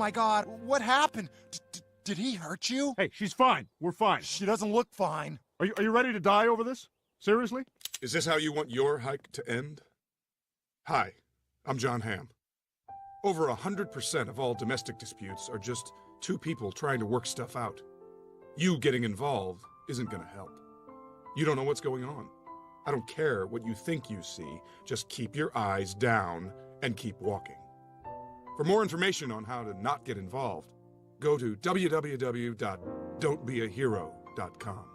my God, what happened? Did he hurt you? Hey, she's fine. We're fine. She doesn't look fine. Are you ready to die over this? Seriously? Is this how you want your hike to end? Hi, I'm John Hamm. Over 100% of all domestic disputes are just two people trying to work stuff out. You getting involved isn't going to help. You don't know what's going on. I don't care what you think you see. Just keep your eyes down and keep walking. For more information on how to not get involved, go to www.don'tbeahero.com.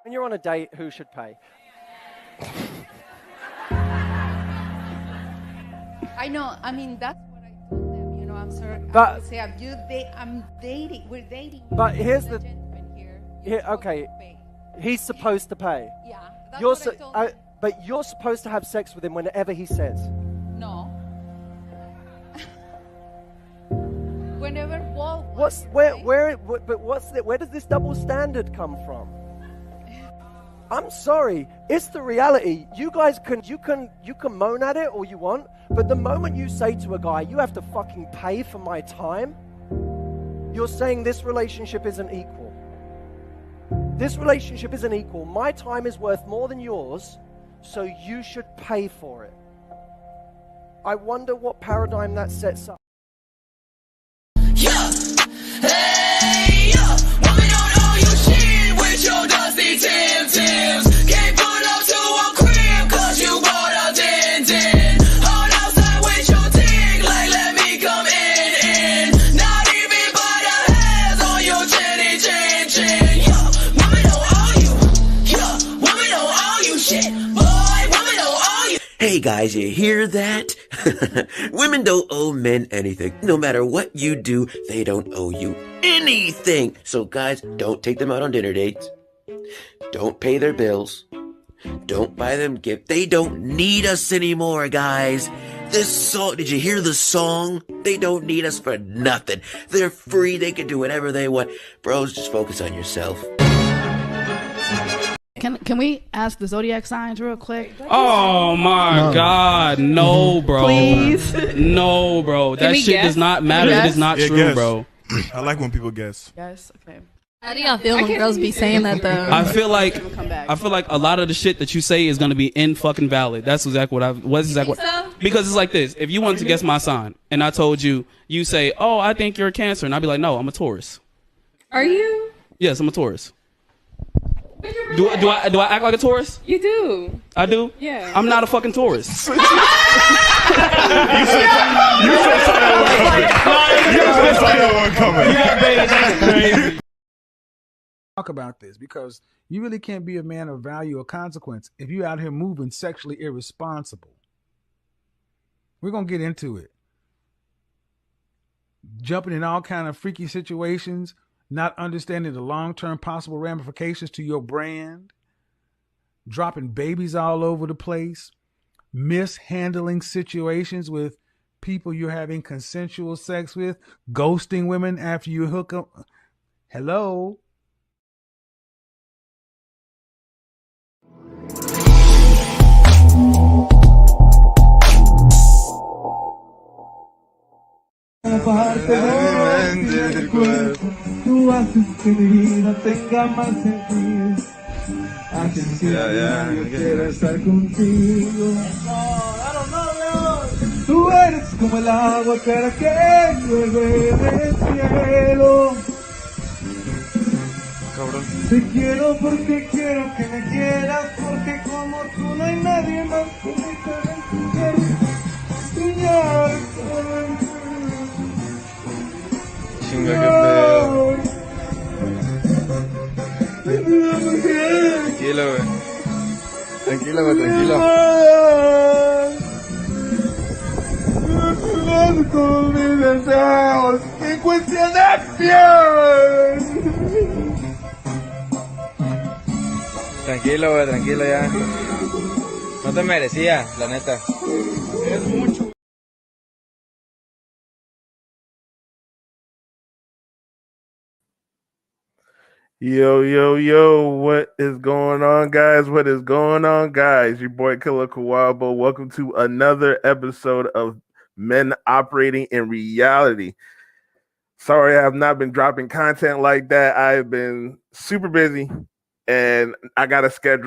When you're on a date, who should pay? I know. I mean, that's what I told them. You know, I'm sorry. But- I would say I'm dating. We're dating. But here's the- gentleman here. Okay. He's supposed to pay. Yeah. That's You're what I told them. but you're supposed to have sex with him whenever he says. No. Whenever Walt. Where does this double standard come from? I'm sorry, it's the reality. You guys you can moan at it all you want, but the moment you say to a guy, you have to fucking pay for my time, you're saying this relationship isn't equal. This relationship isn't equal. My time is worth more than yours, so you should pay for it. I wonder what paradigm that sets up. Yeah. Hey, yeah. Woman don't owe you shit with your dusty Tims. Can't pull up to a crib cause you bought a din. Hold outside with your dick like let me come in. Not even by the hairs on your chinny chin. Yeah. Woman don't owe you. Yeah. Woman don't owe you shit. Boy, woman don't owe you. Hey guys, you hear that? Women don't owe men anything. No matter what you do, they don't owe you anything. So guys, don't take them out on dinner dates. Don't pay their bills. Don't buy them gifts. They don't need us anymore, guys. This song, did you hear the song? They don't need us for nothing. They're free. They can do whatever they want. Bros, just focus on yourself. Can we ask the zodiac signs real quick? Oh my God, no, bro. Please. No, bro. That shit guess? does not matter. It is not true, guess. bro. I like when people guess. Yes. Okay. How do y'all feel when girls be saying that though? I feel like a lot of the shit that you say is gonna be in fucking valid. That's exactly because it's like this. If you wanted to guess my sign and I told you, you say, "Oh, I think you're a Cancer," and I'd be like, "No, I'm a Taurus." Are you? Yes, I'm a Taurus. Do I act like a Taurus? You do. I do? Yeah. I'm not a fucking Taurus. You should that one coming. Yeah, baby, that's crazy. Talk about this because you really can't be a man of value or consequence if you're out here moving sexually irresponsible. We're going to get into it. Jumping in all kind of freaky situations, not understanding the long-term possible ramifications to your brand, dropping babies all over the place, mishandling situations with people you're having consensual sex with, ghosting women after you hook up. Hello? Parte del cuerpo, tú haces que mi vida tenga más sentido. Haces que yo quiera estar contigo. Tú eres como el agua clara que llueve del cielo. Cabrón. Te quiero porque quiero que me quieras, porque como tú no hay nadie más que me pueda soñar. Chinga, qué pedo. Tranquilo, güey. Tranquilo, güey, tranquilo. Con mis deseos en cuestión de piel. Tranquilo, güey, tranquilo ya. No te merecía, la neta. Es mucho. Yo, yo, yo, what is going on, guys? What is going on, guys? Your boy Killer Kawabo. Welcome to another episode of Men Operating in Reality. Sorry, I have not been dropping content like that. I've been super busy, and I got to start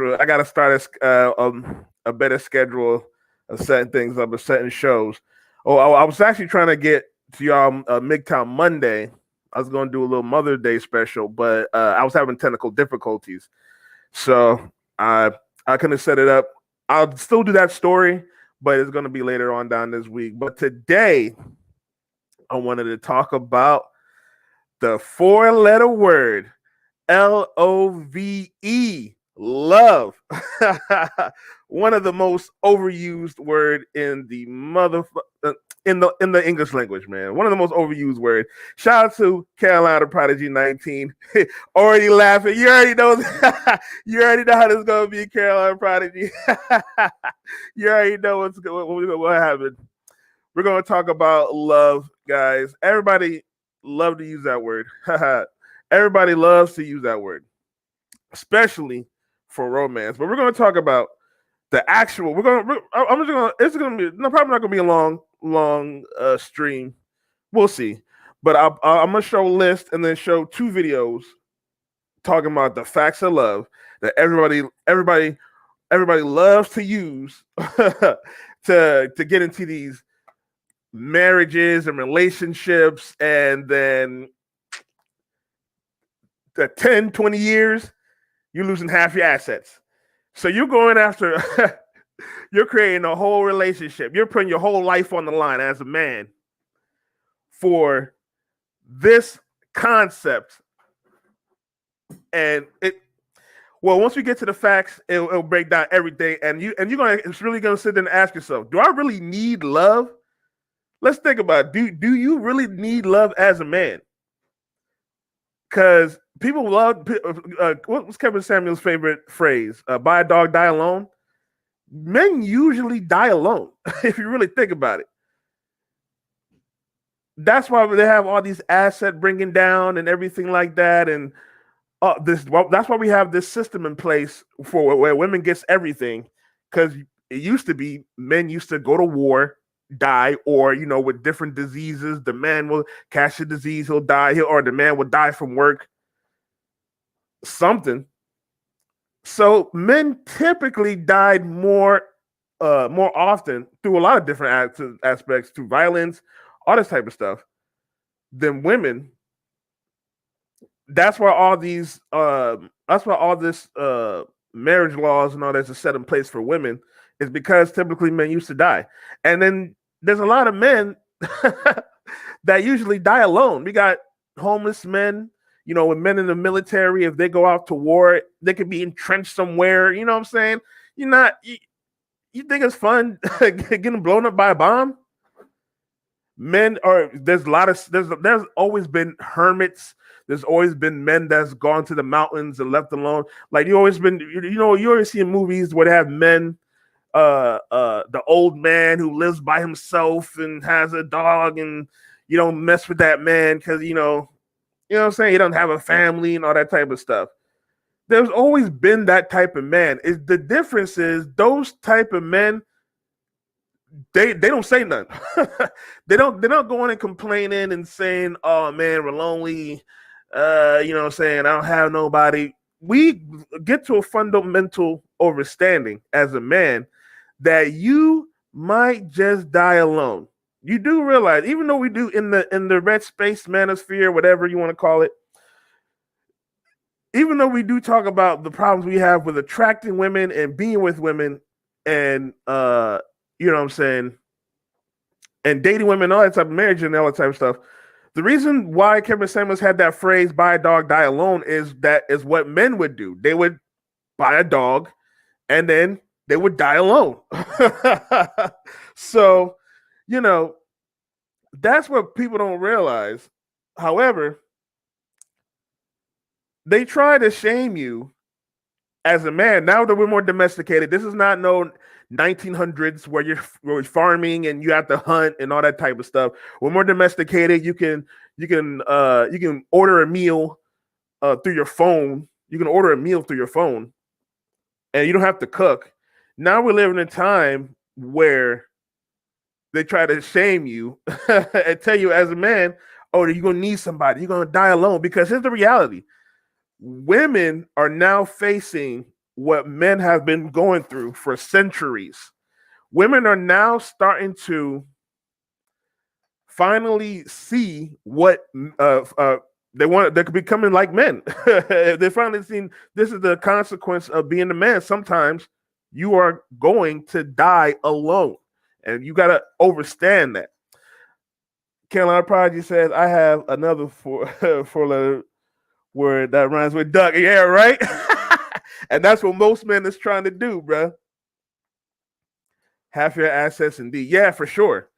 a better schedule of setting things up, of setting shows. Oh, I was actually trying to get to y'all MGTOW Monday. I was going to do a little Mother's Day special, but I was having technical difficulties. So I couldn't set it up. I'll still do that story, but it's going to be later on down this week. But today, I wanted to talk about the 4-letter word, L-O-V-E, love. One of the most overused word in the in the English language, man. One of the most overused words. Shout out to Carolina Prodigy 19. Already laughing. You already know. You already know how this is gonna be, Carolina Prodigy. You already know what happened. We're gonna talk about love, guys. Everybody love to use that word. Everybody loves to use that word, especially for romance. But we're gonna talk about the actual. It's gonna be probably not gonna be a long stream. We'll see. But I'm gonna show a list and then show 2 videos talking about the facts of love that everybody loves to use to get into these marriages and relationships, and then the 10, 20 years, you're losing half your assets. So you're going after, you're creating a whole relationship. You're putting your whole life on the line as a man for this concept. And once we get to the facts, it'll break down everything. And it's really gonna sit there and ask yourself, do I really need love? Let's think about it. Do you really need love as a man? Because people love, what was Kevin Samuel's favorite phrase? Buy a dog, die alone. Men usually die alone, if you really think about it. That's why they have all these asset bringing down and everything like that. And that's why we have this system in place for where women gets everything. Because it used to be men used to go to war, die, or with different diseases, the man will catch a disease, he'll die, or the man will die from work, something. So men typically died more often through a lot of different aspects, through violence, all this type of stuff, than women. That's why all this marriage laws and all that's set in place for women, is because typically men used to die. And then there's a lot of men that usually die alone. We got homeless men, with men in the military. If they go out to war, they could be entrenched somewhere. You know what I'm saying? You think it's fun getting blown up by a bomb? There's always been hermits. There's always been men that's gone to the mountains and left alone. Like you always see in movies where they have men, the old man who lives by himself and has a dog, and you don't mess with that man because you know what I'm saying, he doesn't have a family and all that type of stuff. There's always been that type of man. The difference is those type of men, they don't say nothing. They're not going and complaining and saying, oh man, we're lonely, you know what I'm saying, I don't have nobody. We get to a fundamental understanding as a man that you might just die alone. You do realize, even though we do in the red space manosphere, whatever you want to call it, even though we do talk about the problems we have with attracting women and being with women and you know what I'm saying, and dating women, all that type of marriage and all that type of stuff, the reason why Kevin Samuels had that phrase "buy a dog, die alone" is what men would do. They would buy a dog and then they would die alone. So, that's what people don't realize. However, they try to shame you as a man. Now that we're more domesticated, this is not no 1900s where you're farming and you have to hunt and all that type of stuff. We're more domesticated. You can order a meal through your phone. You can order a meal through your phone, and you don't have to cook. Now we're living in a time where they try to shame you and tell you as a man, oh, you're gonna need somebody, you're gonna die alone. Because here's the reality: women are now facing what men have been going through for centuries. Women are now starting to finally see what they want. They're becoming like men. They're finally seeing this is the consequence of being a man. Sometimes you are going to die alone, and you got to understand that. Carolina Prodigy says, I have another four-letter word that rhymes with duck. Yeah, right? And that's what most men is trying to do, bro. Half your assets, indeed. Yeah, for sure.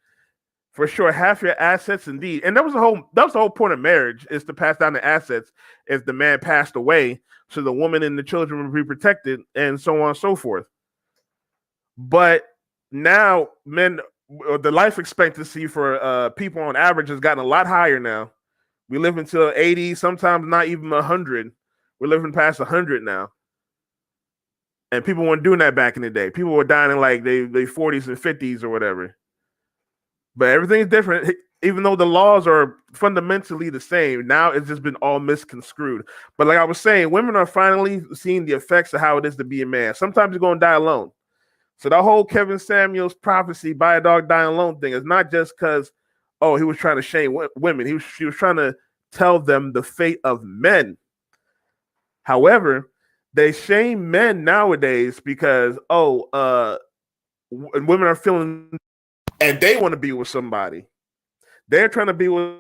For sure, half your assets, indeed. And that was the whole point of marriage, is to pass down the assets if the man passed away, so the woman and the children would be protected, and so on and so forth. But now men, the life expectancy for people on average has gotten a lot higher now. We live until 80, sometimes not even 100. We're living past 100 now. And people weren't doing that back in the day. People were dying in like they 40s and 50s or whatever. But everything's different. Even though the laws are fundamentally the same, now it's just been all misconstrued. But like I was saying, women are finally seeing the effects of how it is to be a man. Sometimes you're going to die alone. So that whole Kevin Samuels prophecy, buy a dog, die alone thing is not just because, oh, he was trying to shame women. He was trying to tell them the fate of men. However, they shame men nowadays because, women are feeling and they want to be with somebody. They're trying to be with,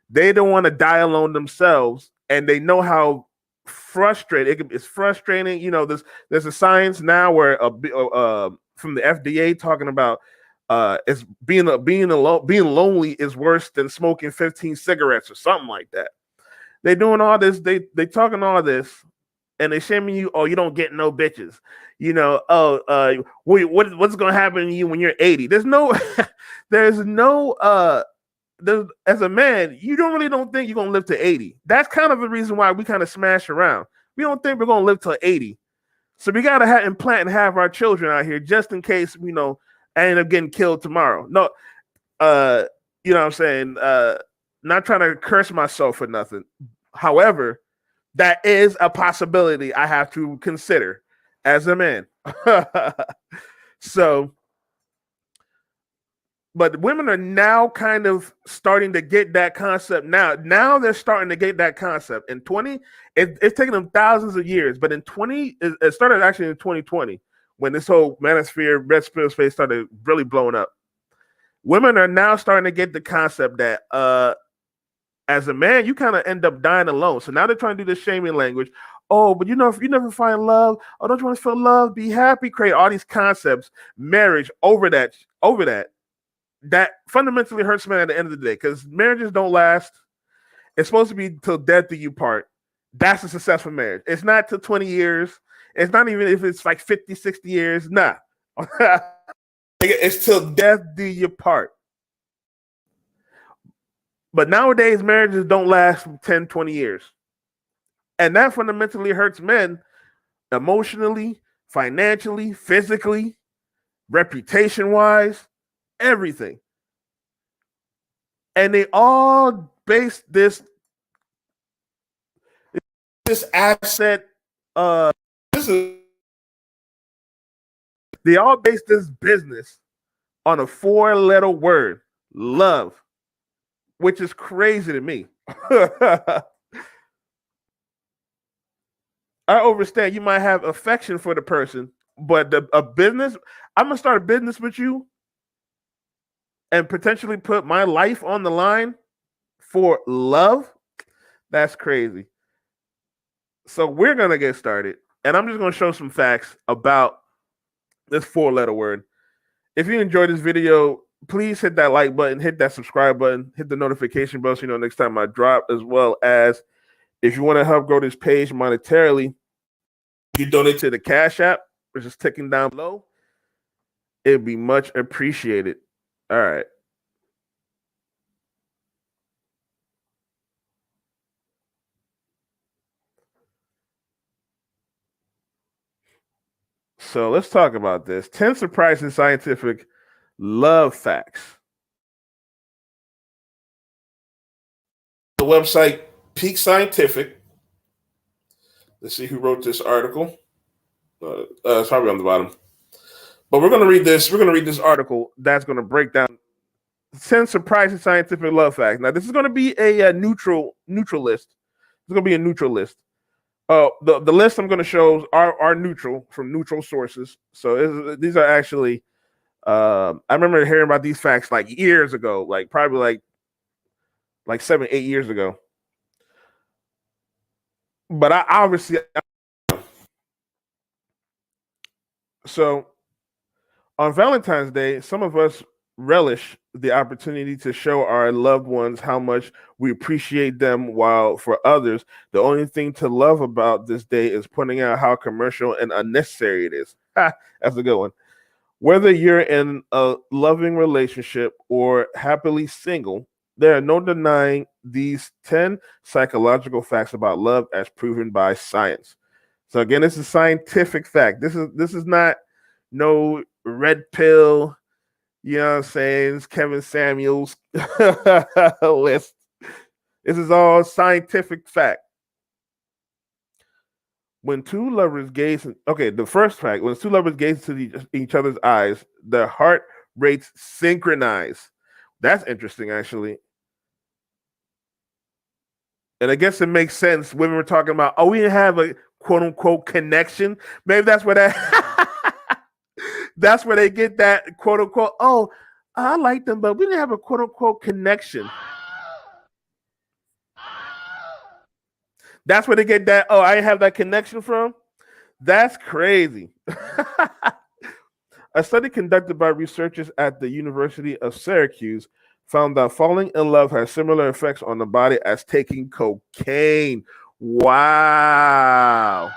they don't want to die alone themselves, and they know how frustrating it's frustrating. You know, there's a science now where from the FDA talking about it's being lonely is worse than smoking 15 cigarettes or something like that. They doing all this, they talking all this, and they shaming you. Oh, you don't get no bitches. You know, what's gonna happen to you when you're 80? There's no as a man, you don't think you're gonna live to 80. That's kind of the reason why we kind of smash around. We don't think we're gonna live till 80. So we gotta implant and have our children out here just in case, you know, I end up getting killed tomorrow. No, you know what I'm saying? Not trying to curse myself for nothing. However, that is a possibility I have to consider as a man. So, but women are now kind of starting to get that concept now. Now they're starting to get that concept. In 20, it's taken them thousands of years, but in 20, it started actually in 2020 when this whole manosphere, red spill space started really blowing up. Women are now starting to get the concept that as a man, you kind of end up dying alone. So now they're trying to do this shaming language. Oh, but you know, if you never find love, oh, don't you want to feel love? Be happy. Create all these concepts, marriage over that. That fundamentally hurts men at the end of the day, because marriages don't last. It's supposed to be till death do you part. That's a successful marriage. It's not till 20 years. It's not even if it's like 50, 60 years. Nah. It's till death do you part. But nowadays, marriages don't last 10, 20 years. And that fundamentally hurts men emotionally, financially, physically, reputation-wise, everything. And they all base this asset, they all base this business on a 4-letter word, love, which is crazy to me. I understand you might have affection for the person, but a business, I'm going to start a business with you and potentially put my life on the line for love. That's crazy. So we're going to get started, and I'm just going to show some facts about this 4-letter word. If you enjoyed this video, please hit that like button, hit that subscribe button, hit the notification bell so you know next time I drop, as well as if you want to help grow this page monetarily, you donate to the Cash App, which is ticking down below. It'd be much appreciated. All right. So let's talk about this. 10 surprising scientific love facts. The website Peak Scientific. Let's see who wrote this article. It's probably on the bottom. But we're going to read this. We're going to read this article that's going to break down 10 surprising scientific love facts. Now, this is going to be a neutral list. It's going to be a neutral list. The list I'm going to show are neutral from neutral sources. So these are actually. I remember hearing about these facts like years ago, like probably like 7-8 years ago. But I obviously. So on Valentine's Day, some of us relish the opportunity to show our loved ones how much we appreciate them, while for others, the only thing to love about this day is pointing out how commercial and unnecessary it is. That's a good one. Whether you're in a loving relationship or happily single, there are no denying these 10 psychological facts about love as proven by science. So again, this is scientific fact. This is not no red pill, you know what I'm saying? It's Kevin Samuels list. This is all scientific fact. When two lovers gaze, the first fact, when two lovers gaze into each other's eyes, their heart rates synchronize. That's interesting, actually. And I guess it makes sense. Women were talking about, we didn't have a quote unquote connection. Maybe that's where that's where they get that quote unquote, I like them, but we didn't have a quote unquote connection. That's where they get that, I didn't have that connection from. That's crazy. A study conducted by researchers at the University of Syracuse found that falling in love has similar effects on the body as taking cocaine. Wow.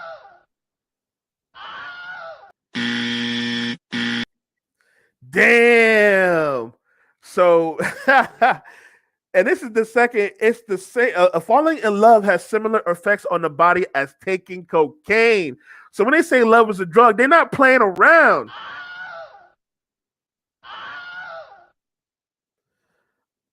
Damn. So, and this is the second, it's the same. Falling in love has similar effects on the body as taking cocaine. So when they say love is a drug, they're not playing around.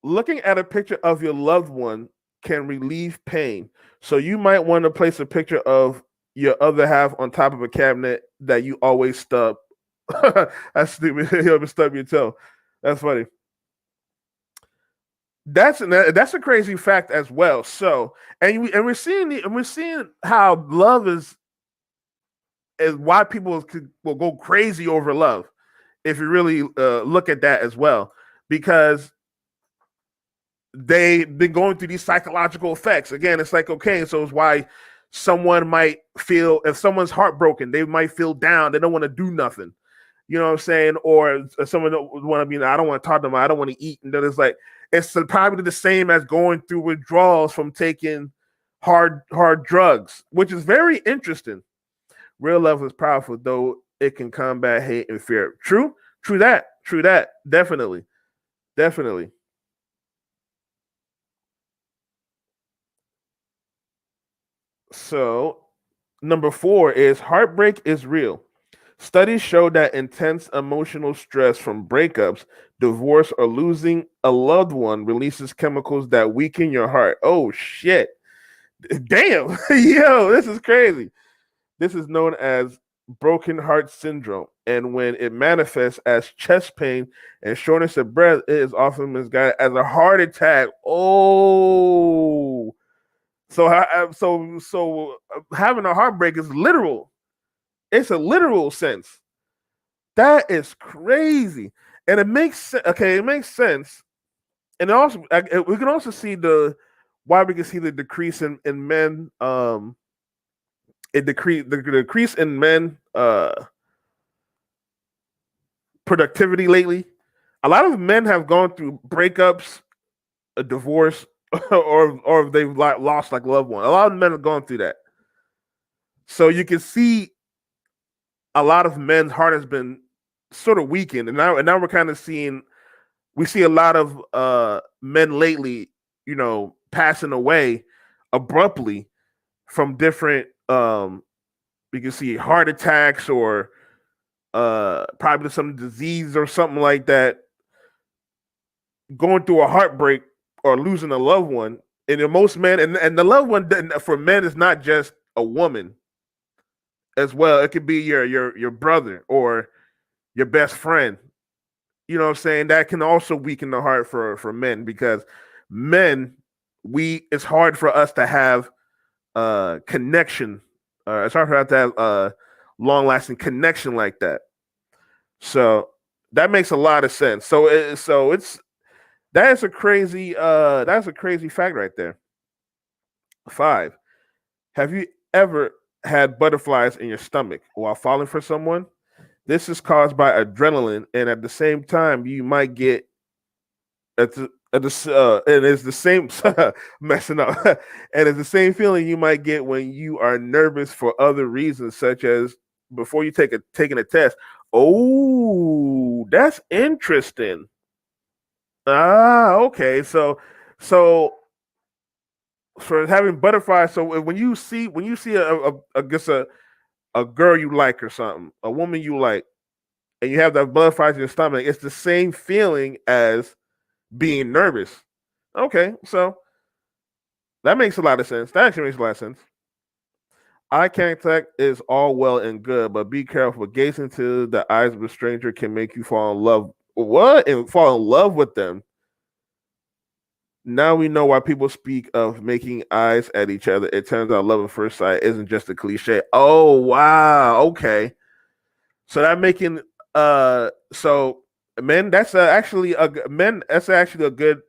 Looking at a picture of your loved one can relieve pain. So you might want to place a picture of your other half on top of a cabinet that you always stub. That's stupid. You'll stub your toe. That's funny. That's a crazy fact as well. So, and we're seeing how love is why people will go crazy over love. If you really look at that as well, because they've been going through these psychological effects. Again, it's like cocaine, so it's why someone might feel, if someone's heartbroken, they might feel down. They don't want to do nothing. You know what I'm saying? Or someone don't want to be, I don't want to talk to them. I don't want to eat. And then it's probably the same as going through withdrawals from taking hard drugs, which is very interesting. Real love is powerful, though it can combat hate and fear. True that. Definitely. So, number 4 is heartbreak is real. Studies show that intense emotional stress from breakups, divorce, or losing a loved one releases chemicals that weaken your heart. Oh, shit. Damn. Yo, this is crazy. This is known as broken heart syndrome. And when it manifests as chest pain and shortness of breath, it is often misguided as a heart attack. Oh. So having a heartbreak is literal. It's a literal sense. That is crazy, and it makes sense. Okay, it makes sense, and also we can also see why we can see the decrease in men. The decrease in men productivity lately. A lot of men have gone through breakups, a divorce, or they've lost like loved one. A lot of men have gone through that, so you can see a lot of men's heart has been sort of weakened, and now we're kind of seeing. We see a lot of men lately, passing away abruptly from different. You can see heart attacks or probably some disease or something like that, going through a heartbreak or losing a loved one. And in most men, and the loved one for men is not just a woman as well. It could be your brother or your best friend. You know what I'm saying? That can also weaken the heart for men, because men, it's hard for us to have connection. It's hard for us to have long-lasting connection like that. So that makes a lot of sense. That's a crazy fact right there. 5. Have you ever had butterflies in your stomach while falling for someone? This is caused by adrenaline, and at the same time, you might get and it's the same messing up, and it's the same feeling you might get when you are nervous for other reasons, such as before you taking a test. Oh, that's interesting. Okay. So for having butterflies, so when you see a girl you like or something, a woman you like, and you have that butterflies in your stomach, it's the same feeling as being nervous. Okay, so that makes a lot of sense. That actually makes a lot of sense. Eye contact is all well and good, but be careful. Gazing into the eyes of a stranger can make you fall in love. What? And fall in love with them. Now we know why people speak of making eyes at each other. It turns out love at first sight isn't just a cliche. Oh wow, okay. So that making so men, that's actually a good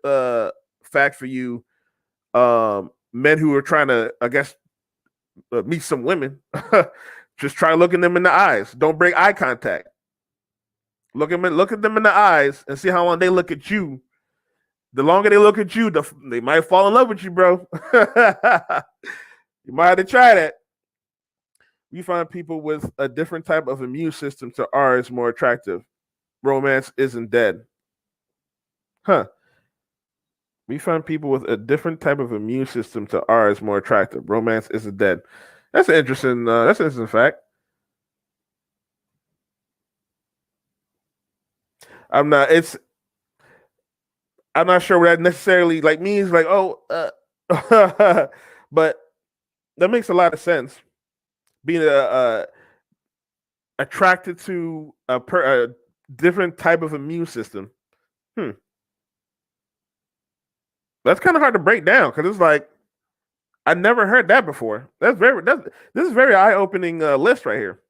fact for you. Men who are trying to, I guess, meet some women. Just try looking them in the eyes. Don't break eye contact. Look at them in the eyes and see how long they look at you. The longer they look at you, they might fall in love with you, bro. You might have to try that. We find people with a different type of immune system to ours more attractive. Romance isn't dead. Huh. We find people with a different type of immune system to ours more attractive. Romance isn't dead. That's an interesting fact. I'm not sure what that necessarily means. But that makes a lot of sense. Being attracted to a different type of immune system. That's kind of hard to break down, because it's like I never heard that before. This is very eye-opening list right here.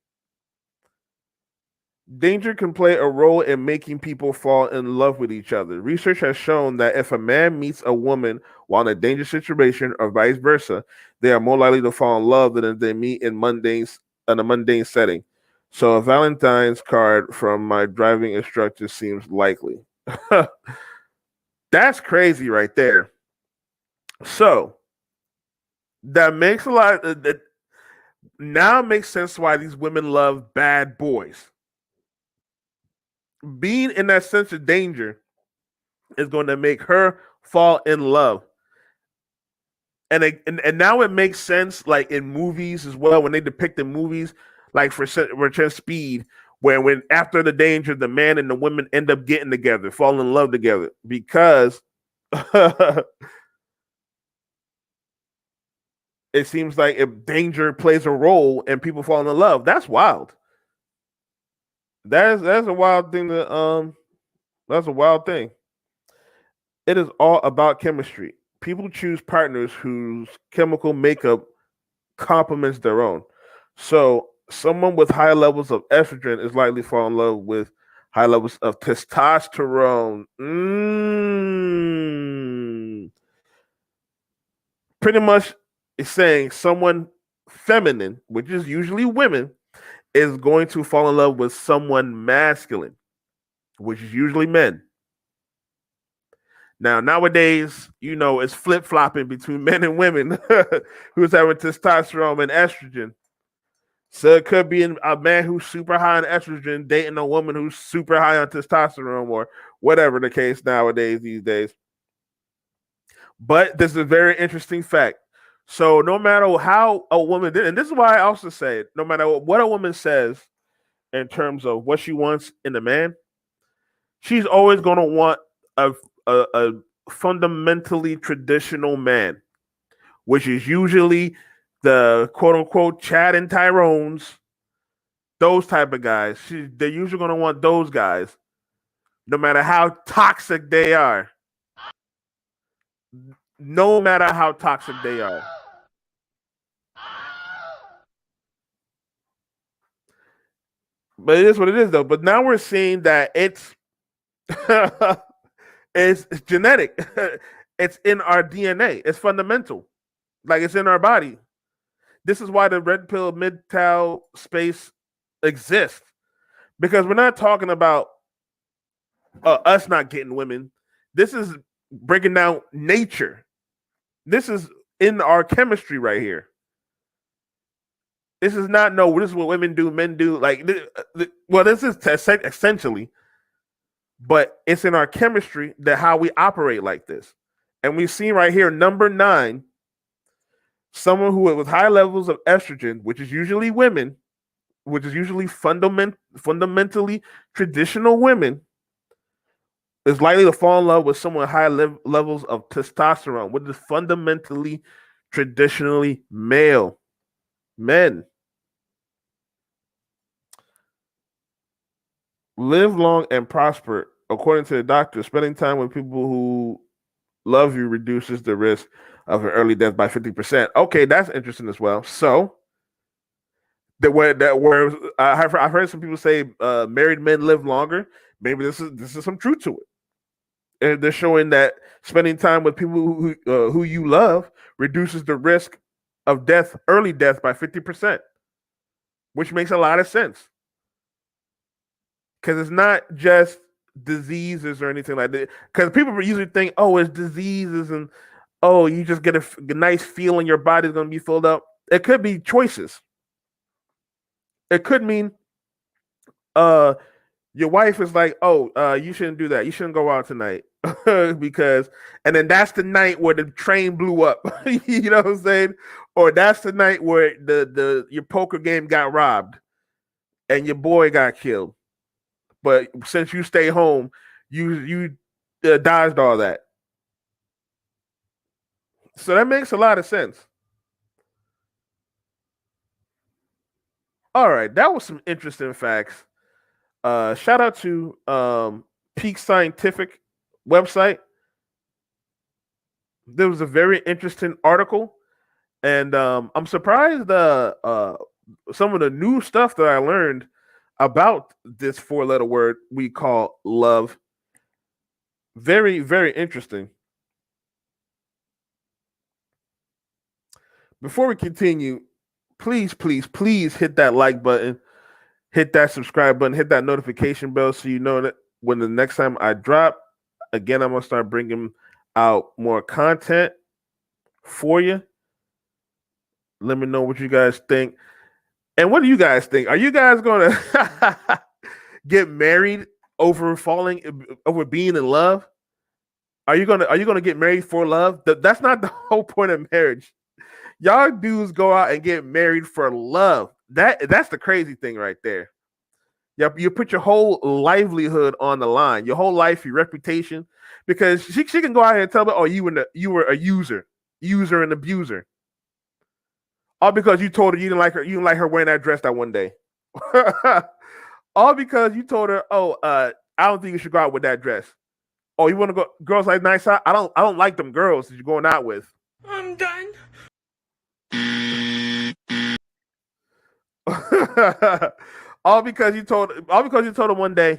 Danger can play a role in making people fall in love with each other. Research has shown that if a man meets a woman while in a dangerous situation or vice versa, they are more likely to fall in love than if they meet in a mundane setting. So a Valentine's card from my driving instructor seems likely. That's crazy right there. So that makes a lot of that. Now it makes sense why these women love bad boys. Being in that sense of danger is going to make her fall in love. And now it makes sense, like in movies as well, when they depict in movies, like for Return Speed, where when after the danger, the man and the women end up getting together, falling in love together, because it seems like if danger plays a role and people falling in love, that's wild. That's a wild thing that's a wild thing. It is all about chemistry. People choose partners whose chemical makeup complements their own. So someone with high levels of estrogen is likely to fall in love with high levels of testosterone. Pretty much it's saying someone feminine, which is usually women, is going to fall in love with someone masculine, which is usually men. Now, nowadays, it's flip-flopping between men and women who's having testosterone and estrogen. So it could be a man who's super high on estrogen dating a woman who's super high on testosterone, or whatever the case these days. But this is a very interesting fact. So no matter how a woman did, and this is why I also say it, no matter what a woman says, in terms of what she wants in a man, she's always going to want a fundamentally traditional man, which is usually the quote unquote Chad and Tyrones, those type of guys. They're usually going to want those guys, no matter how toxic they are. No matter how toxic they are. But it is what it is, though. But now we're seeing that it's it's genetic. It's in our DNA. It's fundamental. Like it's in our body. This is why the red pill MGTOW space exists. Because we're not talking about us not getting women. This is breaking down nature. This is in our chemistry right here. This is not this is what women do, men do. Like, well, this is essentially, but it's in our chemistry that how we operate like this. And we see right here, number 9, someone who with high levels of estrogen, which is usually women, which is usually fundamentally traditional women, is likely to fall in love with someone with high levels of testosterone, which is fundamentally traditionally male men. Live long and prosper. According to the doctor, spending time with people who love you reduces the risk of an early death by 50%. Okay, that's interesting as well. So, I've heard some people say married men live longer. Maybe this is some truth to it. And they're showing that spending time with people who you love reduces the risk of death, early death, by 50%, which makes a lot of sense. Because it's not just diseases or anything like that. Because people usually think, oh, it's diseases and oh, you just get a nice feeling your body's going to be filled up. It could be choices. It could mean your wife is like, oh, you shouldn't do that. You shouldn't go out tonight. Because, and then that's the night where the train blew up. You know what I'm saying? Or that's the night where your poker game got robbed and your boy got killed. But since you stay home, you dodged all that. So that makes a lot of sense. All right, that was some interesting facts. Shout out to Peak Scientific website. There was a very interesting article, and I'm surprised some of the new stuff that I learned about this 4-letter word we call love. Very, very interesting. Before we continue, please hit that like button, hit that subscribe button, hit that notification bell so you know that when the next time I drop, again, I'm going to start bringing out more content for you. Let me know what you guys think. And what do you guys think? Are you guys going to get married over being in love? Are you going to get married for love? That's not the whole point of marriage. Y'all dudes go out and get married for love. That's the crazy thing right there. You put your whole livelihood on the line, your whole life, your reputation, because she can go out here and tell me, oh, you were a user and abuser. All because you told her you didn't like her wearing that dress that one day. All because you told her, oh, I don't think you should go out with that dress. Oh, you want to go girls like nice out? I don't like them girls that you're going out with. I'm done. all because you told her one day.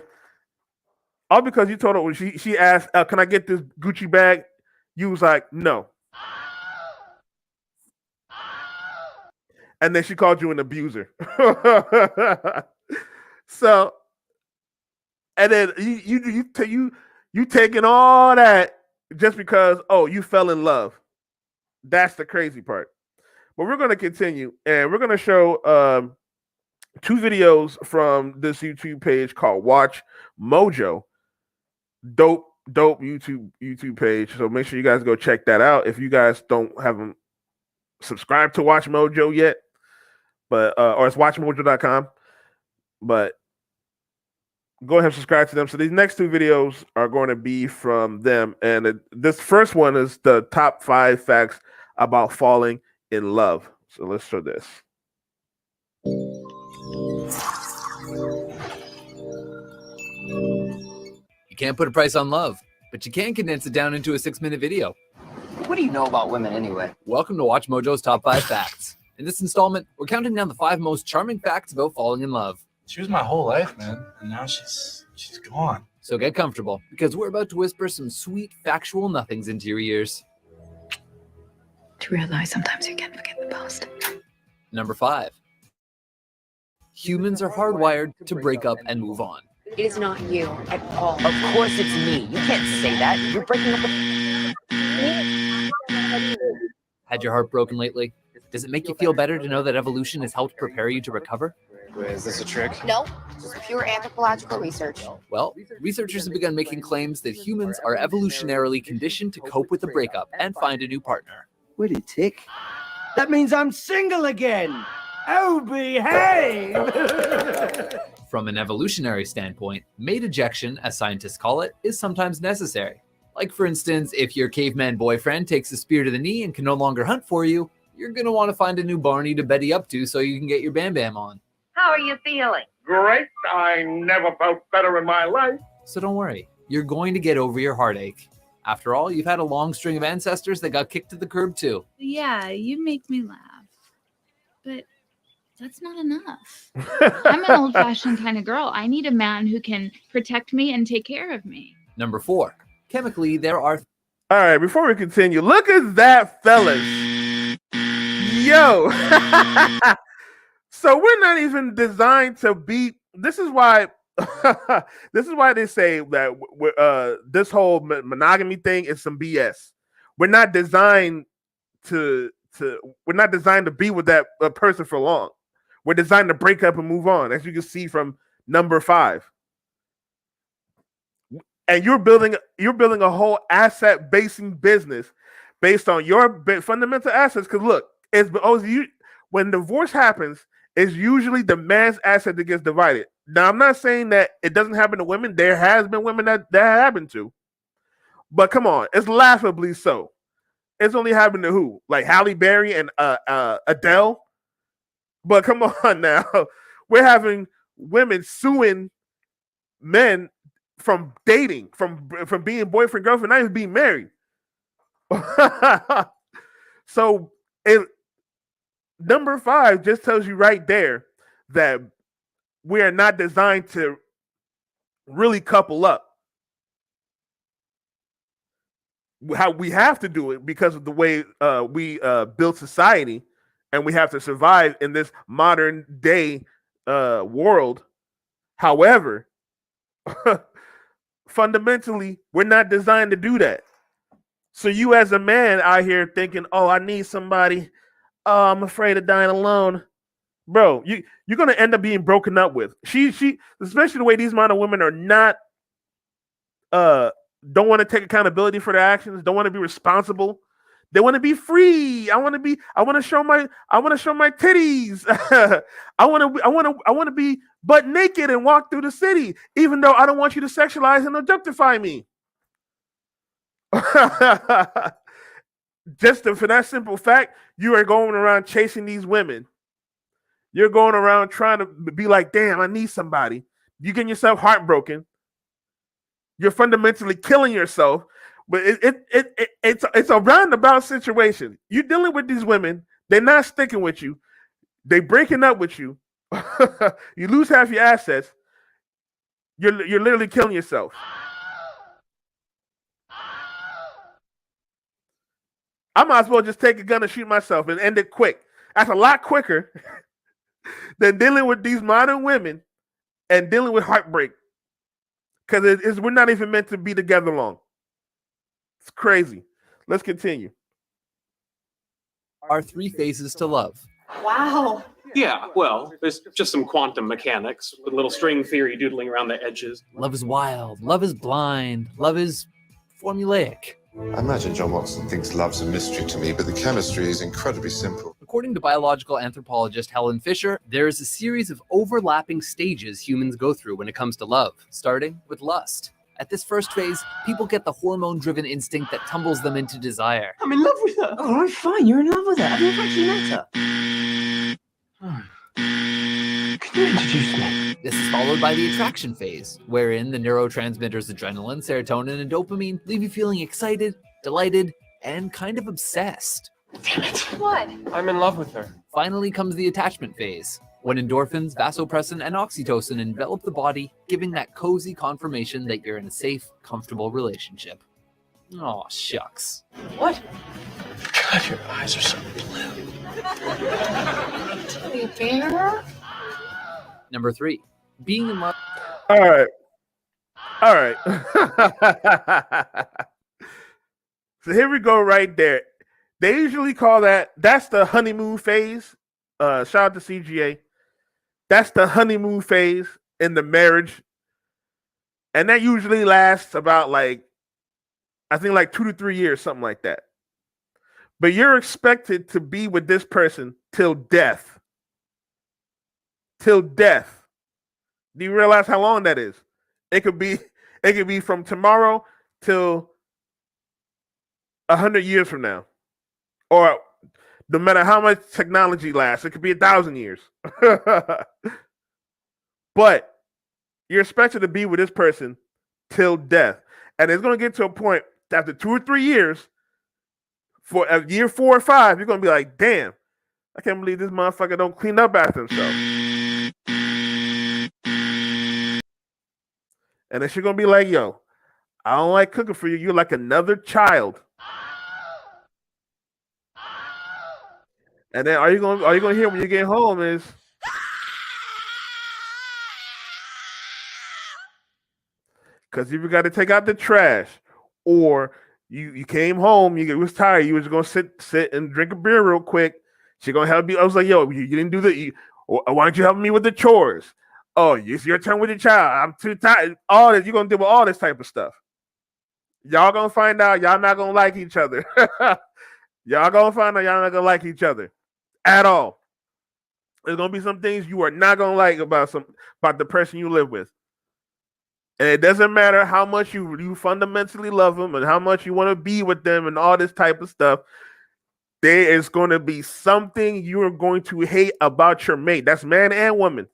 All because you told her when she asked, "Can I get this Gucci bag?" You was like, "No." And then she called you an abuser. So, and then you taking all that just because you fell in love. That's the crazy part. But we're going to continue, and we're going to show 2 videos from this YouTube page called Watch Mojo. Dope YouTube page. So make sure you guys go check that out if you guys haven't subscribed to Watch Mojo yet. But or it's watchmojo.com. but go ahead and subscribe to them. So these next two videos are going to be from them, and this first one is the top 5 facts about falling in love. So let's show this. You can't put a price on love, but you can condense it down into a 6-minute video. What do you know about women anyway? Welcome to Watch Mojo's Top 5 Facts. In this installment, we're counting down the 5 most charming facts about falling in love. She was my whole life, man, and now she's gone. So get comfortable, because we're about to whisper some sweet factual nothings into your ears. To realize sometimes you can't forget the past. Number 5. Humans are hardwired to break up and move on. It is not you at all. Of course it's me. You can't say that. You're breaking up Had your heart broken lately? Does it make you feel better to know that evolution has helped prepare you to recover? Wait, is this a trick? No, just pure anthropological research. Well, researchers have begun making claims that humans are evolutionarily conditioned to cope with the breakup and find a new partner. Wait a tick. That means I'm single again. Oh, behave! From an evolutionary standpoint, mate ejection, as scientists call it, is sometimes necessary. Like, for instance, if your caveman boyfriend takes a spear to the knee and can no longer hunt for you, you're going to want to find a new Barney to Betty up to so you can get your Bam Bam on. How are you feeling? Great. I never felt better in my life. So don't worry, you're going to get over your heartache. After all, you've had a long string of ancestors that got kicked to the curb too. Yeah, you make me laugh. But that's not enough. I'm an old-fashioned kind of girl. I need a man who can protect me and take care of me. Number 4. Chemically, there are... All right, before we continue, look at that, fellas. Yo. So we're not even designed to be... This is why they say that this whole monogamy thing is some BS. We're not designed to be with that person for long. We're designed to break up and move on, as you can see from number 5. And you're building a whole asset basing business based on your fundamental assets. Because look, when divorce happens, it's usually the man's asset that gets divided. Now, I'm not saying that it doesn't happen to women. There has been women that happened to, but come on, it's laughably so. It's only happened to who? Like Halle Berry and Adele. But come on now, we're having women suing men from dating, from being boyfriend, girlfriend, not even being married. So number 5 just tells you right there that we are not designed to really couple up. How we have to do it because of the way we build society, and we have to survive in this modern day world. However, fundamentally, we're not designed to do that. So you as a man out here thinking, oh, I need somebody. Oh, I'm afraid of dying alone. Bro, you're going to end up being broken up with. She, especially the way these modern women are not, don't want to take accountability for their actions, don't want to be responsible. They want to be free. I want to show my titties. I want to be butt naked and walk through the city, even though I don't want you to sexualize and objectify me. Just for that simple fact, you are going around chasing these women. You're going around trying to be like, damn, I need somebody. You're getting yourself heartbroken. You're fundamentally killing yourself. But it's a roundabout situation. You're dealing with these women. They're not sticking with you. They're breaking up with you. You lose half your assets. You're literally killing yourself. I might as well just take a gun and shoot myself and end it quick. That's a lot quicker than dealing with these modern women and dealing with heartbreak. Because we're not even meant to be together long. It's crazy. Let's continue. Are 3 phases to love. Wow. Yeah, well, there's just some quantum mechanics with a little string theory doodling around the edges. Love is wild. Love is blind. Love is formulaic. I imagine John Watson thinks love's a mystery to me, but the chemistry is incredibly simple. according to biological anthropologist Helen Fisher, there is a series of overlapping stages humans go through when it comes to love, starting with lust. At this first phase, people get the hormone-driven instinct that tumbles them into desire. I'm in love with her. All right, fine. You're in love with her. Have you ever actually met her? Can you introduce me? This is followed by the attraction phase, wherein the neurotransmitters adrenaline, serotonin, and dopamine leave you feeling excited, delighted, and kind of obsessed. What? I'm in love with her. Finally comes the attachment phase, when endorphins, vasopressin, and oxytocin envelop the body, giving that cozy confirmation that you're in a safe, comfortable relationship. Aw, shucks. What? God, your eyes are so blue. Number 3, being in love. All right. So here we go right there. They usually call that's the honeymoon phase. Shout out to CGA. That's the honeymoon phase in the marriage. And that usually lasts about I think 2 to 3 years, something like that. But you're expected to be with this person till death. Till death. Do you realize how long that is? It could be from tomorrow till 100 years from now. Or no matter how much technology lasts, it could be 1,000 years. But you're expected to be with this person till death. And it's going to get to a point after 2 or 3 years, for year 4 or 5, you're going to be like, damn, I can't believe this motherfucker don't clean up after himself. And then she's going to be like, yo, I don't like cooking for you. You're like another child. And then all you're gonna hear when you get home is, because you got to take out the trash, or you came home, you was tired, you was gonna sit and drink a beer real quick. She gonna help you. I was like, yo, you didn't do why don't you help me with the chores? Oh, it's your turn with your child. I'm too tired. All this, you're gonna deal with all this type of stuff. Y'all gonna find out y'all not gonna like each other. Y'all gonna find out y'all not gonna like each other at all. There's gonna be some things you are not gonna like about the person you live with. And it doesn't matter how much you fundamentally love them and how much you want to be with them and all this type of stuff. There is going to be something you are going to hate about your mate. That's man and woman.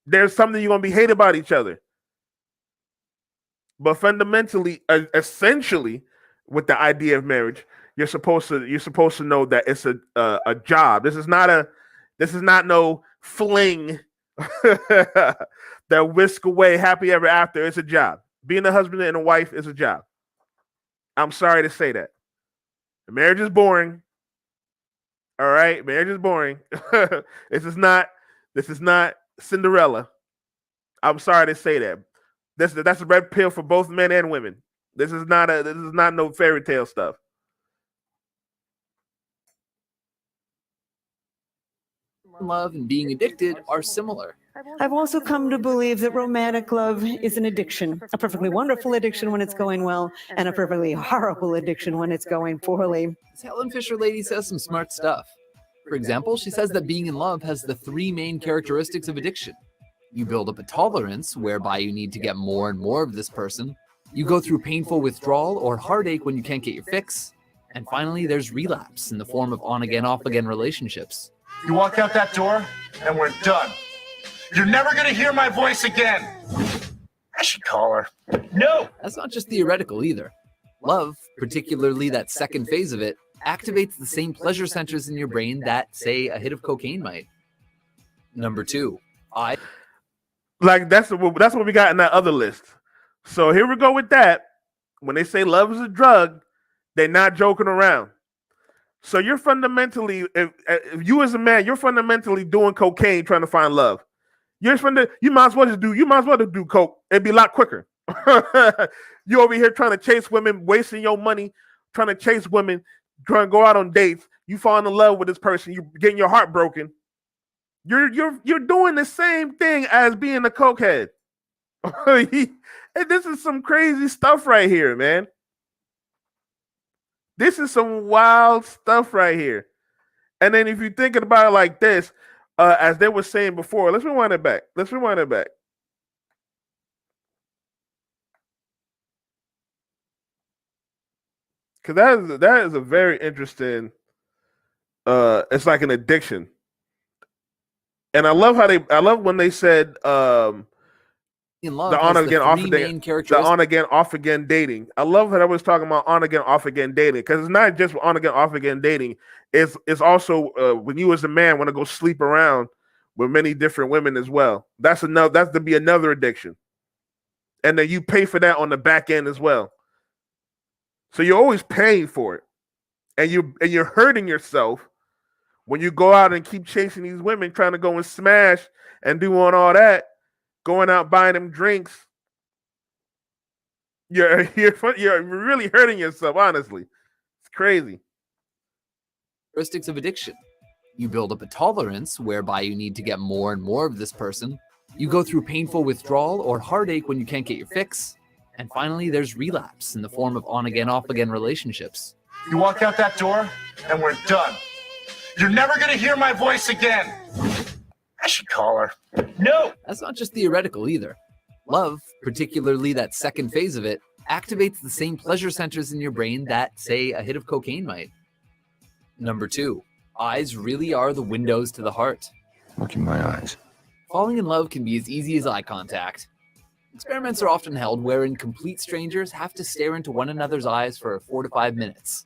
There's something you're going to be hated about each other. But fundamentally, essentially, with the idea of marriage, you're supposed to know that it's a job. This is not no fling that whisk away happy ever after. It's a job. Being a husband and a wife is a job. I'm sorry to say that. Marriage is boring. All right, marriage is boring. This is not Cinderella. I'm sorry to say that. That's a red pill for both men and women. This is not no fairy tale stuff. Love and being addicted are similar. I've also come to believe that romantic love is an addiction, a perfectly wonderful addiction when it's going well, and a perfectly horrible addiction when it's going poorly. This Helen Fisher lady says some smart stuff. For example, she says that being in love has the 3 main characteristics of addiction. You build up a tolerance whereby you need to get more and more of this person. You go through painful withdrawal or heartache when you can't get your fix. And finally, there's relapse in the form of on-again, off-again relationships. You walk out that door, and we're done. You're never going to hear my voice again. I should call her. No! That's not just theoretical either. Love, particularly that second phase of it, activates the same pleasure centers in your brain that, say, a hit of cocaine might. Number 2, that's what we got in that other list. So here we go with that. When they say love is a drug, they're not joking around. So you're fundamentally, if you as a man, you're fundamentally doing cocaine trying to find love. You might as well do coke. It'd be a lot quicker. You over here trying to chase women, wasting your money, trying to chase women, trying to go out on dates. You fall in love with this person, you're getting your heart broken. You're doing the same thing as being a cokehead. And this is some crazy stuff right here, man. This is some wild stuff right here. And then if you're thinking about it like this, as they were saying before, let's rewind it back. Because that is a very interesting. It's like an addiction, and I love when they said In Love the has on again off three again main the characteristics. on again off again dating. I love that I was talking about on again off again dating because it's not just on again off again dating. It's also when you as a man want to go sleep around with many different women as well. That's to be another addiction, and then you pay for that on the back end as well. So you're always paying for it, and you're hurting yourself when you go out and keep chasing these women, trying to go and smash and doing all that, going out buying them drinks. You're really hurting yourself. Honestly, it's crazy. Characteristics of addiction. You build up a tolerance whereby you need to get more and more of this person. You go through painful withdrawal or heartache when you can't get your fix. And finally, there's relapse in the form of on-again, off-again relationships. You walk out that door, and we're done. You're never going to hear my voice again. I should call her. No! That's not just theoretical either. Love, particularly that second phase of it, activates the same pleasure centers in your brain that, say, a hit of cocaine might. Number 2, eyes really are the windows to the heart. Look in my eyes. Falling in love can be as easy as eye contact. Experiments are often held wherein complete strangers have to stare into one another's eyes for 4 to 5 minutes.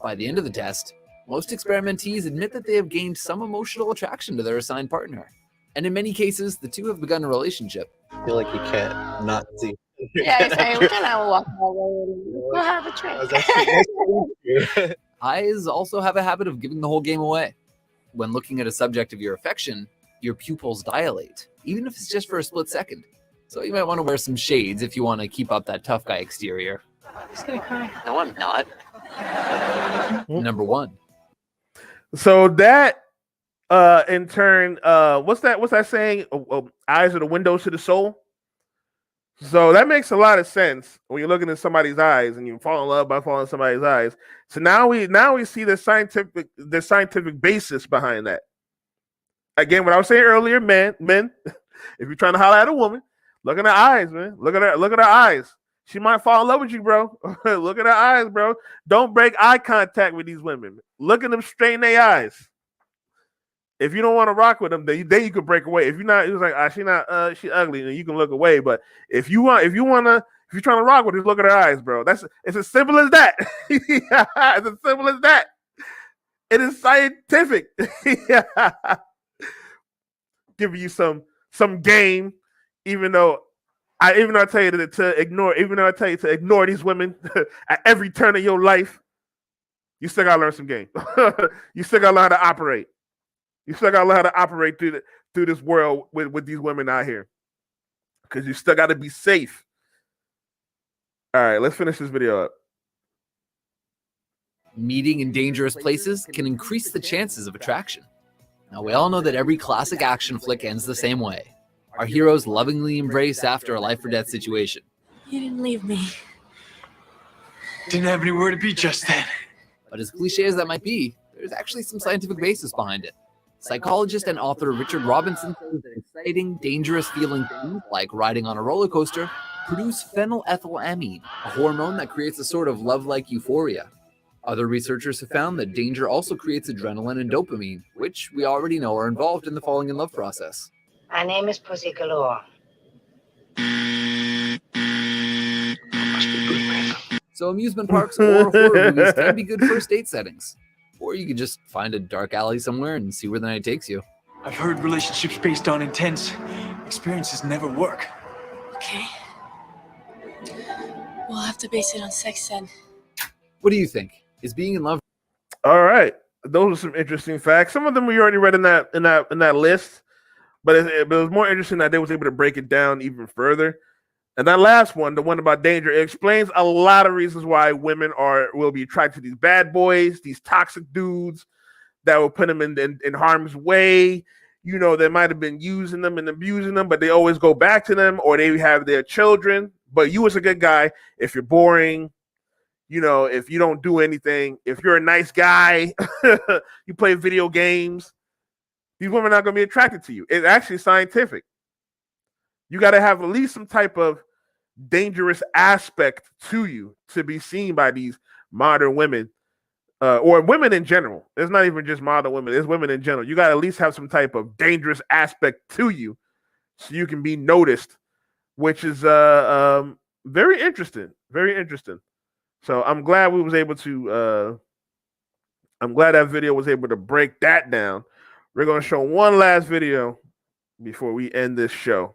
By the end of the test, most experimentees admit that they have gained some emotional attraction to their assigned partner. And in many cases, the two have begun a relationship. I feel like you can't not see. Yeah, I we can have a walk away and we'll have a drink. Eyes also have a habit of giving the whole game away. When looking at a subject of your affection, your pupils dilate, even if it's just for a split second. So you might want to wear some shades if you want to keep up that tough guy exterior. He's gonna cry. No, I'm not. Number 1. So that in turn, what's that saying? Eyes are the windows to the soul. So that makes a lot of sense when you're looking at somebody's eyes and you fall in love by falling in somebody's eyes. So now we see the scientific basis behind that. Again, what I was saying earlier, men, if you're trying to holler at a woman, look at her eyes, man. Look at her eyes. She might fall in love with you, bro. Look at her eyes, bro. Don't break eye contact with these women. Look at them straight in their eyes. If you don't want to rock with them, then you could break away. If you're not, it was like, she's ugly, and you can look away. But if you're trying to rock with her, look at her eyes, bro. It's as simple as that. It's as simple as that. It is scientific. Giving you some game, even though I tell you to ignore these women at every turn of your life, you still gotta learn some game. You still gotta learn how to operate. You still gotta learn how to operate through this world with these women out here, because you still gotta be safe. All right, let's finish this video up. Meeting in dangerous places can increase the chances of attraction. Now, we all know that every classic action flick ends the same way. Our heroes lovingly embrace after a life or death situation. You didn't leave me. Didn't have anywhere to be just then. But as cliche as that might be, there's actually some scientific basis behind it. Psychologist and author Richard Robinson says that exciting, dangerous feeling things, like riding on a roller coaster, produce phenylethylamine, a hormone that creates a sort of love-like euphoria. Other researchers have found that danger also creates adrenaline and dopamine, which we already know are involved in the falling in love process. My name is Pussy Galore. So amusement parks or horror movies can be good first date settings. Or you could just find a dark alley somewhere and see where the night takes you. I've heard relationships based on intense experiences never work. Okay. We'll have to base it on sex then. What do you think? Is being in love? All right, those are some interesting facts. Some of them we already read in that list, but it was more interesting that they was able to break it down even further. And that last one, the one about danger, it explains a lot of reasons why women will be attracted to these bad boys, these toxic dudes that will put them in harm's way. You know, they might have been using them and abusing them, but they always go back to them, or they have their children. But you as a good guy, if you're boring, you know, if you don't do anything, if you're a nice guy, you play video games, these women are not going to be attracted to you. It's actually scientific. You got to have at least some type of dangerous aspect to you to be seen by these modern women, or women in general. It's not even just modern women, it's women in general. You got to at least have some type of dangerous aspect to you so you can be noticed, which is very interesting. Very interesting. So I'm glad we was able to I'm glad that video was able to break that down. We're going to show one last video before we end this show.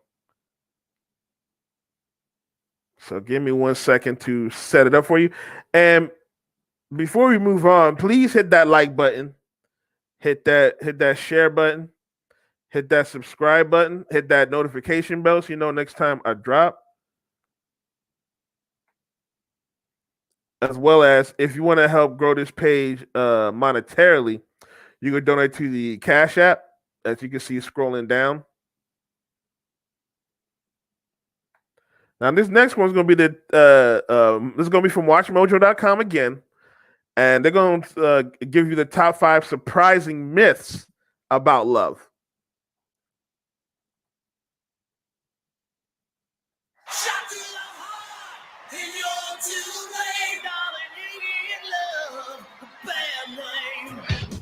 So give me 1 second to set it up for you. And before we move on, please hit that like button, hit that share button, hit that subscribe button, hit that notification bell so you know next time I drop. As well as if you want to help grow this page monetarily, you can donate to the Cash App, as you can see scrolling down. Now, this next one's going to be this is going to be from WatchMojo.com again, and they're going to give you the top 5 surprising myths about love.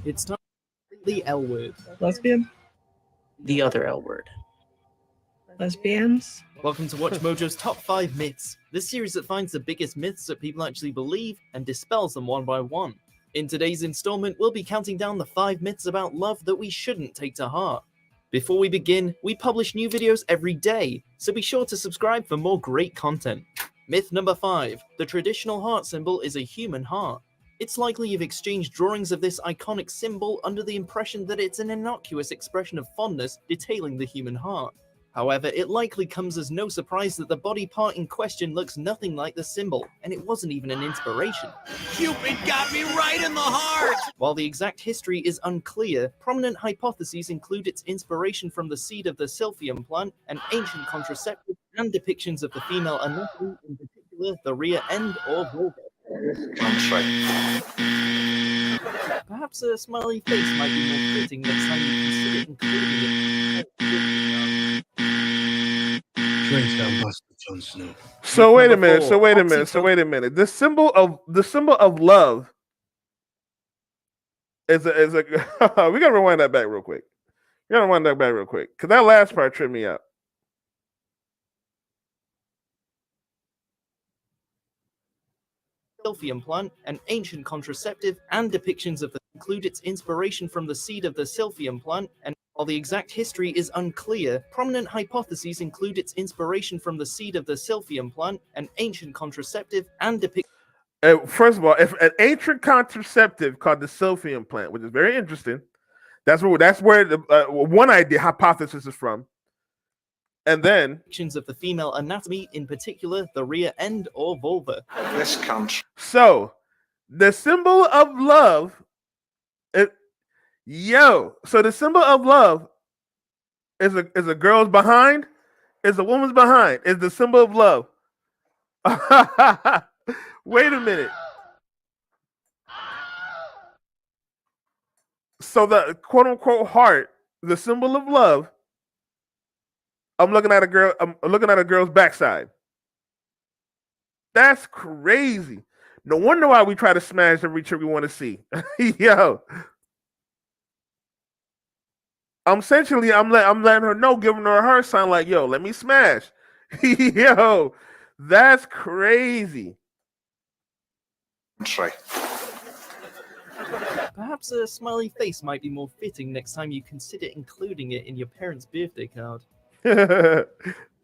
It's time for the L word. Lesbian? The other L word. Lesbians? Welcome to Watch Mojo's Top 5 Myths, the series that finds the biggest myths that people actually believe and dispels them one by one. In today's installment, we'll be counting down the 5 myths about love that we shouldn't take to heart. Before we begin, we publish new videos every day, so be sure to subscribe for more great content. Myth number 5. The traditional heart symbol is a human heart. It's likely you've exchanged drawings of this iconic symbol under the impression that it's an innocuous expression of fondness detailing the human heart. However, it likely comes as no surprise that the body part in question looks nothing like the symbol, and it wasn't even an inspiration. Cupid got me right in the heart! While the exact history is unclear, prominent hypotheses include its inspiration from the seed of the silphium plant, an ancient contraceptive, and depictions of the female anatomy, in particular the rear end or vulva. Perhaps a smiley face might be more fitting next time you consider including it. So wait a minute. The symbol of love is a we gotta rewind that back real quick. Because that last part tripped me out. Silphium plant, an ancient contraceptive, and depictions of the include its inspiration from the seed of the silphium plant, and while the exact history is unclear, prominent hypotheses include its inspiration from the seed of the silphium plant, an ancient contraceptive, and first of all, if an ancient contraceptive called the silphium plant, which is very interesting, that's where the one idea hypothesis is from. And then depictions of the female anatomy, in particular the rear end or vulva. This comes. So the symbol of love, so the symbol of love is a girl's behind, is a woman's behind, is the symbol of love. Wait a minute. So the quote unquote heart, the symbol of love. I'm looking at a girl's backside. That's crazy. No wonder why we try to smash every chick we want to see. Yo. I'm letting her know, giving her a heart sign like, yo, let me smash. Yo, that's crazy. That's right. Perhaps a smiley face might be more fitting next time you consider including it in your parents' birthday card. To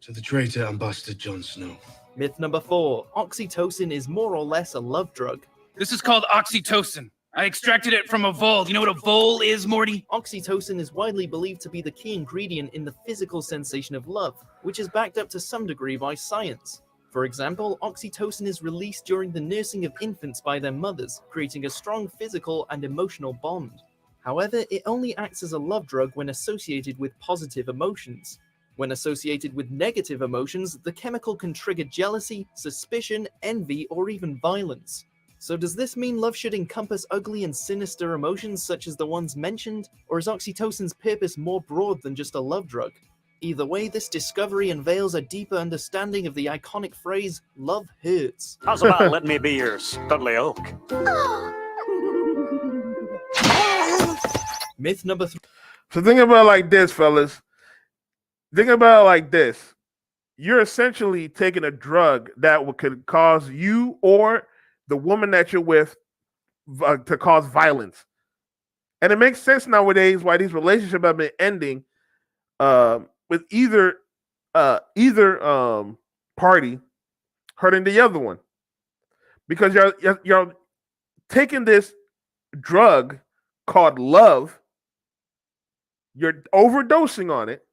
the traitor Ambassador Jon Snow. Myth number 4. Oxytocin is more or less a love drug. This is called oxytocin. I extracted it from a vole. You know what a vole is, Morty? Oxytocin is widely believed to be the key ingredient in the physical sensation of love, which is backed up to some degree by science. For example, oxytocin is released during the nursing of infants by their mothers, creating a strong physical and emotional bond. However, it only acts as a love drug when associated with positive emotions. When associated with negative emotions, the chemical can trigger jealousy, suspicion, envy, or even violence. So does this mean love should encompass ugly and sinister emotions such as the ones mentioned, or is oxytocin's purpose more broad than just a love drug? Either way, this discovery unveils a deeper understanding of the iconic phrase, love hurts. How's about letting me be your Studley Oak? Myth number 3. So think about it like this, fellas. Think about it like this. You're essentially taking a drug that could cause you or the woman that you're with to cause violence. And it makes sense nowadays why these relationships have been ending with either party hurting the other one. Because you're taking this drug called love, you're overdosing on it,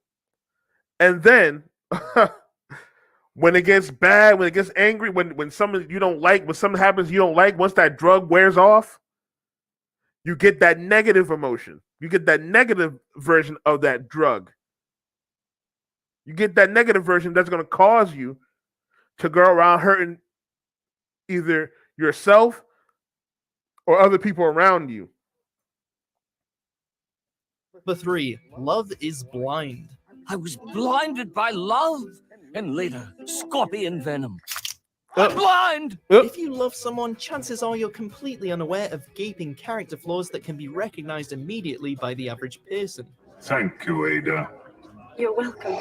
and then when it gets bad, when it gets angry, when something you don't like, when something happens you don't like, once that drug wears off, you get that negative emotion. You get that negative version of that drug. You get that negative version that's going to cause you to go around hurting either yourself or other people around you. Number 3. Love is blind. I was blinded by love and later scorpion venom. I'm blind! If you love someone, chances are you're completely unaware of gaping character flaws that can be recognized immediately by the average person. Thank you, Ada. You're welcome.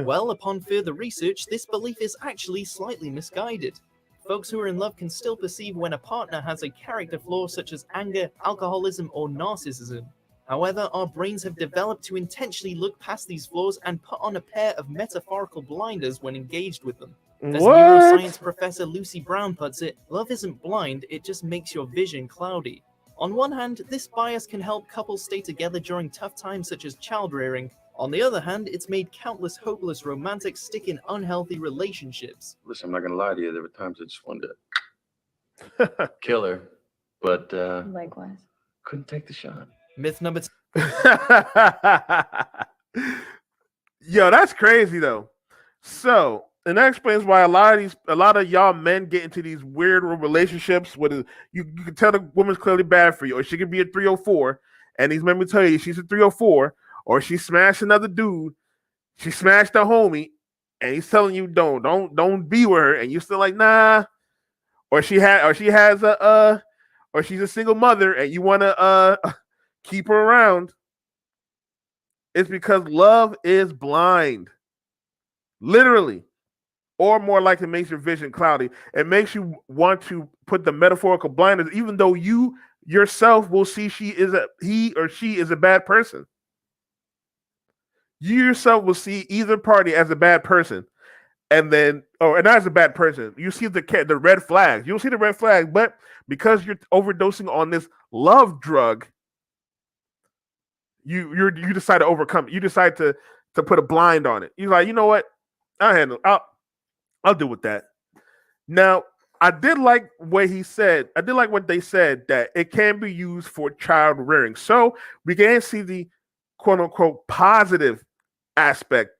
Well, upon further research, this belief is actually slightly misguided. Folks who are in love can still perceive when a partner has a character flaw such as anger, alcoholism, or narcissism. However, our brains have developed to intentionally look past these flaws and put on a pair of metaphorical blinders when engaged with them. As What? neuroscience professor Lucy Brown puts it, love isn't blind, it just makes your vision cloudy. On one hand, this bias can help couples stay together during tough times such as child-rearing. On the other hand, it's made countless hopeless romantics stick in unhealthy relationships. Listen, I'm not gonna lie to you. There were times I just wanted to kill her, but Likewise. couldn't take the shot. Myth number 2. Yo, that's crazy though. So, and that explains why a lot of y'all men get into these weird relationships with you can tell the woman's clearly bad for you, or she could be a 304, and these men will tell you she's a 304, or she smashed another dude, she smashed a homie, and he's telling you don't be with her, and you're still like nah, or she's a single mother, and you want to keep her around. It's because love is blind, literally, or more like it makes your vision cloudy. It makes you want to put the metaphorical blinders, even though you yourself will see he or she is a bad person. You yourself will see either party as a bad person, and not as a bad person. You see the red flags. You'll see the red flag, but because you're overdosing on this love drug, you decide to overcome it. You decide to put a blind on it. You're like, you know what? I'll deal with that. Now, I did like what he said. I did like what they said, that it can be used for child rearing. So we can see the quote unquote positive aspect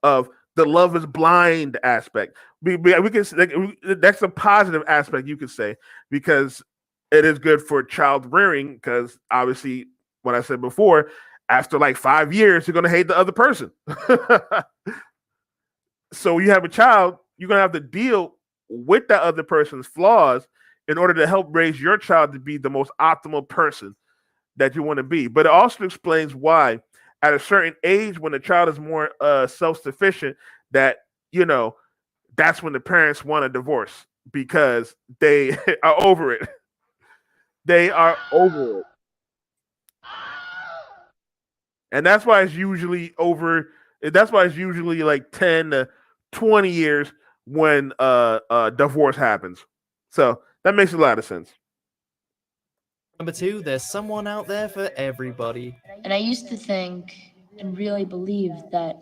of the love is blind aspect. We can that's a positive aspect, you could say, because it is good for child rearing. Because obviously, what I said before, after like 5 years, you're gonna hate the other person. So you have a child, you're gonna have to deal with that other person's flaws in order to help raise your child to be the most optimal person that you want to be. But it also explains why at a certain age, when the child is more self-sufficient, that that's when the parents want a divorce, because they are over it. They are over it. And that's why it's usually like 10 to 20 years when divorce happens. So that makes a lot of sense. Number 2, there's someone out there for everybody. And I used to think and really believe that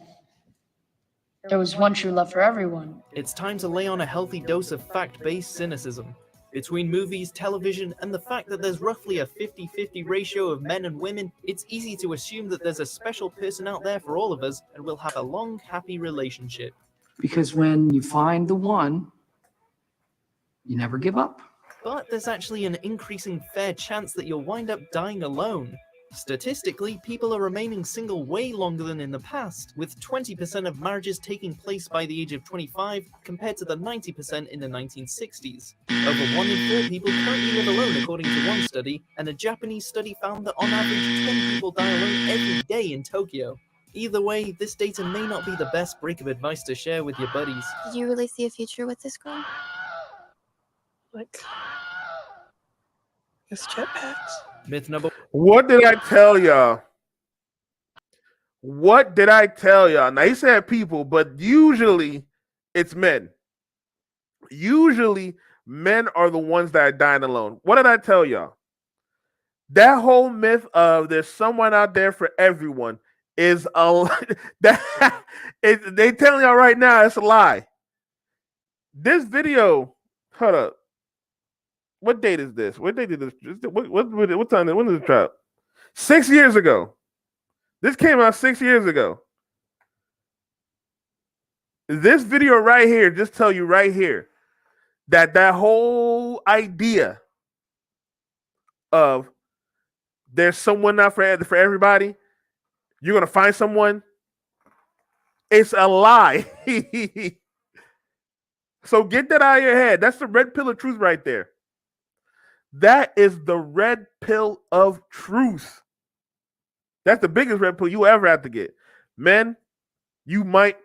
there was one true love for everyone. It's time to lay on a healthy dose of fact-based cynicism. Between movies, television, and the fact that there's roughly a 50-50 ratio of men and women, it's easy to assume that there's a special person out there for all of us, and we'll have a long, happy relationship. Because when you find the one, You never give up. But there's actually an increasing fair chance that you'll wind up dying alone. Statistically, people are remaining single way longer than in the past, with 20% of marriages taking place by the age of 25 compared to the 90% in the 1960s. Over 1 in 4 people currently live alone according to one study, and a Japanese study found that on average 10 people die alone every day in Tokyo. Either way, this data may not be the best breakup advice to share with your buddies. Did you really see a future with this girl? Like, it's jetpacks. Myth number. What did I tell y'all? What did I tell y'all? Now, he said people, but usually it's men. Usually men are the ones that are dying alone. What did I tell y'all? That whole myth of there's someone out there for everyone is they telling y'all right now it's a lie. This video, hold up. What date is this? What date is this? What time? When did it drop? 6 years ago. This came out 6 years ago. This video right here just tell you right here that whole idea of there's someone not for everybody, you're gonna find someone, it's a lie. So get that out of your head. That's the red pill of truth right there. That is the red pill of truth. That's the biggest red pill you ever have to get. Men, you might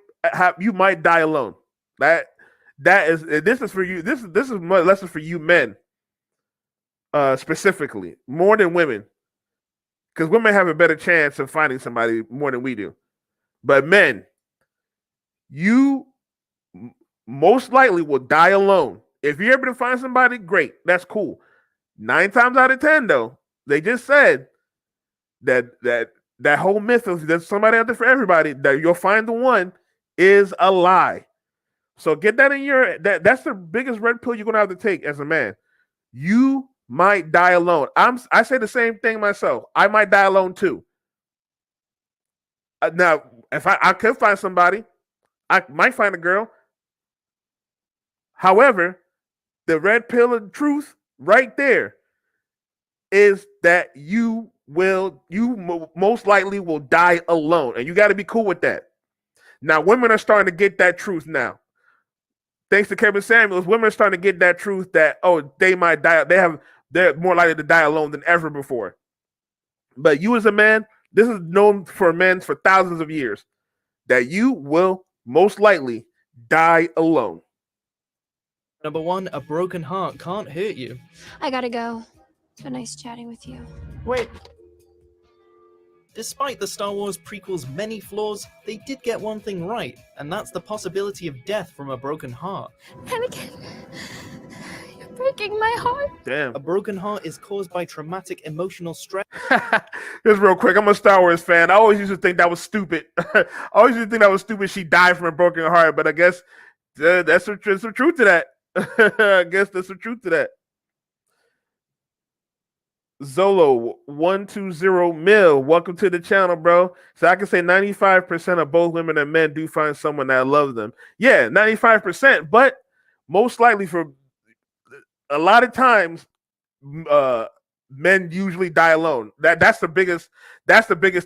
die alone. This is for you. This is my lesson for you men, specifically, more than women, because women have a better chance of finding somebody more than we do. But men, you most likely will die alone. If you're able to find somebody, great. That's cool. 9 times out of 10, though, they just said that whole myth of there's somebody out there for everybody, that you'll find the one, is a lie. So get that in your that's the biggest red pill you're gonna have to take as a man. You might die alone. I say the same thing myself. I might die alone too. Now, if I could find somebody, I might find a girl. However, the red pill of truth right there is that you most likely will die alone, and you got to be cool with that. Now, women are starting to get that truth now. Thanks to Kevin Samuels, women are starting to get that truth that they might die. They're more likely to die alone than ever before. But you as a man, this is known for men for thousands of years, that you will most likely die alone. Number 1, a broken heart can't hurt you. I gotta go. It's been nice chatting with you. Wait. Despite the Star Wars prequel's many flaws, they did get one thing right, and that's the possibility of death from a broken heart. Anakin, you're breaking my heart. Damn. A broken heart is caused by traumatic emotional stress. Just real quick, I'm a Star Wars fan. I always used to think that was stupid. She died from a broken heart, but I guess there's some truth to that. I guess there's some truth to that. Zolo 120 mil, welcome to the channel, bro. So I can say 95% of both women and men do find someone that loves them. Yeah, 95%, but most likely for a lot of times, men usually die alone. That's the biggest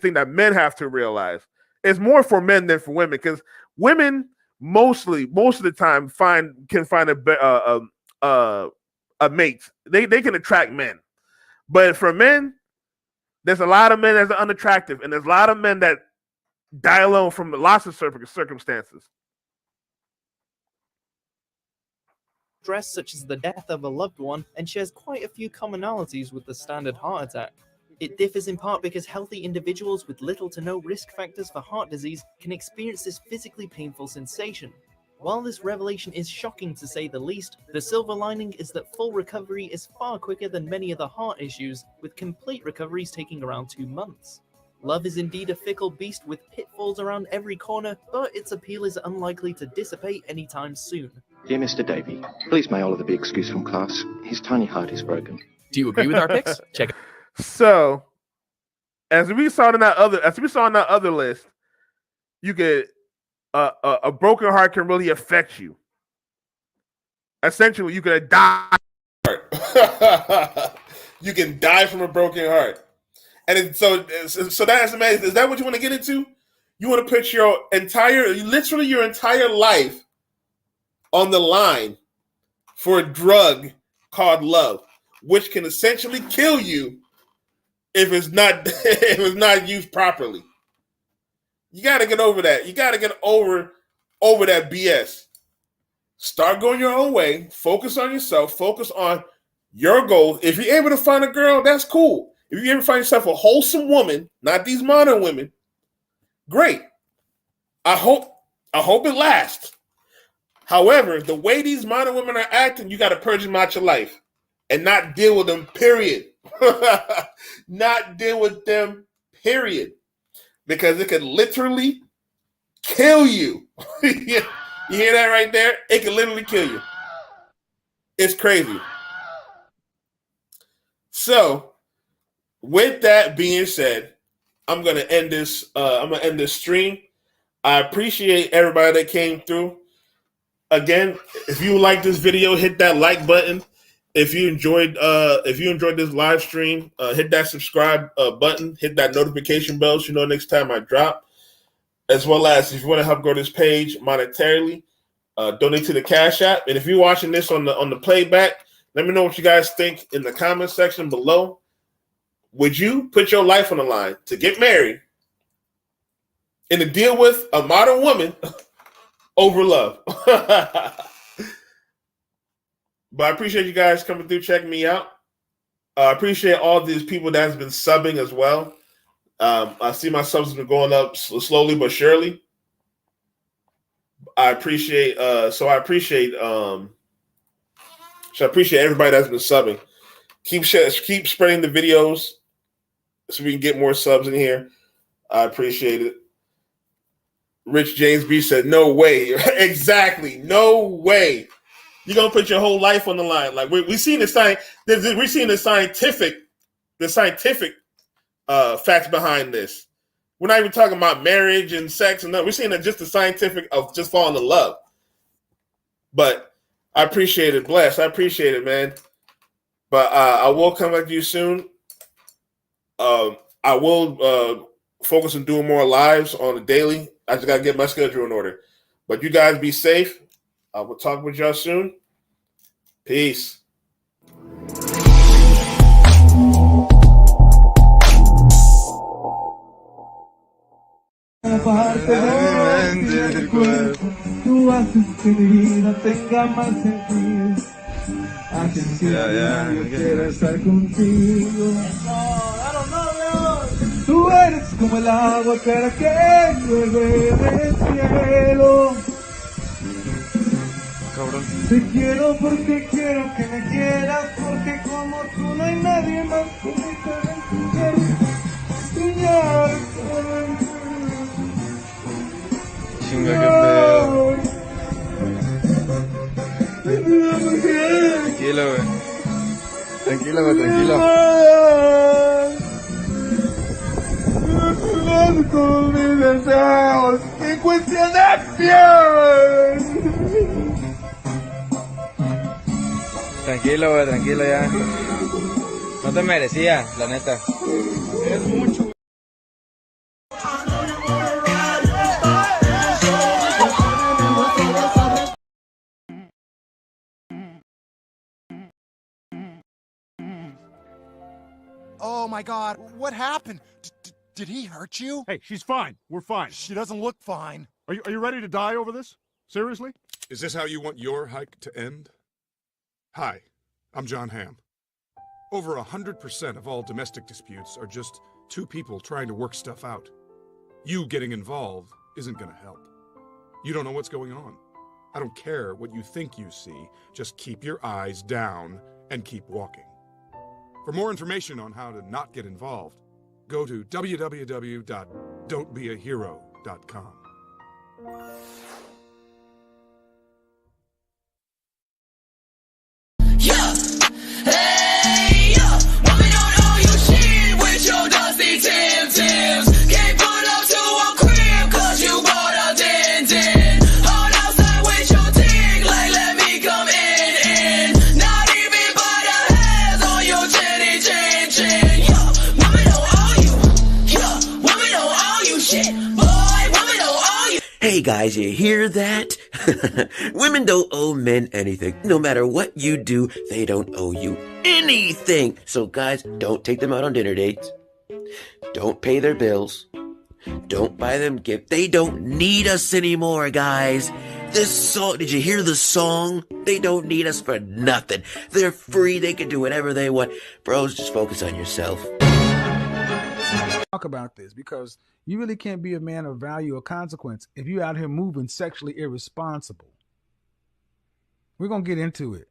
thing that men have to realize. It's more for men than for women, because women most of the time can find a mate. They can attract men. But for men, there's a lot of men that are unattractive, and there's a lot of men that die alone from lots of circumstances. Stress such as the death of a loved one, and shares quite a few commonalities with the standard heart attack. It differs in part because healthy individuals with little to no risk factors for heart disease can experience this physically painful sensation. While this revelation is shocking to say the least, the silver lining is that full recovery is far quicker than many other heart issues, with complete recoveries taking around 2 months. Love is indeed a fickle beast with pitfalls around every corner, but its appeal is unlikely to dissipate anytime soon. Dear Mr. Davy, please may Oliver be excused from class. His tiny heart is broken. Do you agree with our picks? Check it. So, as we saw in that other list, you could a broken heart can really affect you. Essentially, you could die. You can die from a broken heart. And so that's amazing. Is that what you want to get into? You want to put your entire life on the line for a drug called love, which can essentially kill you if it's not used properly. You got to get over that. You got to get over that BS. Start going your own way. Focus on yourself. Focus on your goals. If you're able to find a girl, that's cool. If you ever find yourself a wholesome woman, not these modern women, great. I hope it lasts. However, the way these modern women are acting, you got to purge them out your life and not deal with them, period. Not deal with them, period. Because it could literally kill you. You hear that right there? It can literally kill you. It's crazy. So, with that being said, I'm gonna end this. I'm gonna end this stream. I appreciate everybody that came through. Again, if you like this video, hit that like button. If you enjoyed this live stream, hit that subscribe button. Hit that notification bell so you know next time I drop. As well as if you want to help grow this page monetarily, donate to the Cash App. And if you're watching this on the playback, let me know what you guys think in the comment section below. Would you put your life on the line to get married and to deal with a modern woman over love? But I appreciate you guys coming through, checking me out. I appreciate all these people that has been subbing as well. I see my subs have been going up slowly but surely. I appreciate everybody that's been subbing. Keep spreading the videos so we can get more subs in here. I appreciate it. Rich James B said, "No way." Exactly, no way. You're gonna put your whole life on the line. Like we're seeing the scientific facts behind this. We're not even talking about marriage and sex and we're seeing just the scientific of just falling in love. But I appreciate it, Bless. I appreciate it, man. But I will come back to you soon. I will focus on doing more lives on the daily. I just gotta get my schedule in order. But you guys be safe. I will talk with y'all soon. Peace. Parte de mi cuerpo, tú haces que mi vida tenga más sentido. Haces que yo quiera estar contigo. Tú eres como el agua clara que llueve del cielo. Cabrón. Te quiero porque quiero que me quieras, porque como tú no hay nadie más que me pueda enseñar. Chinga, qué pedo. Tranquilo, güey. Tranquilo. Todos mis deseos en cuestión de piel. Tranquilo ya. No te merecía, la neta. Es mucho. Oh my God, what happened? Did he hurt you? Hey, she's fine. We're fine. She doesn't look fine. Are you ready to die over this? Seriously? Is this how you want your hike to end? Hi, I'm John Hamm. Over 100% of all domestic disputes are just two people trying to work stuff out. You getting involved isn't gonna help. You don't know what's going on. I don't care what you think you see, just keep your eyes down and keep walking. For more information on how to not get involved, go to www.don'tbeahero.com. Yeah, hey, yeah. Woman don't owe you shit with your dusty Tims. Can't pull up to a crib 'cause you bought a din. Hold outside with your dick like let me come in. guys, you hear that? Women don't owe men anything. No matter what you do, they don't owe you anything. So guys, don't take them out on dinner dates. Don't pay their bills. Don't buy them gifts. They don't need us anymore, guys. This song, did you hear the song? They don't need us for nothing. They're free. They can do whatever they want. Bros, just focus on yourself. Talk about this, because you really can't be a man of value or consequence if you're out here moving sexually irresponsible. We're going to get into it.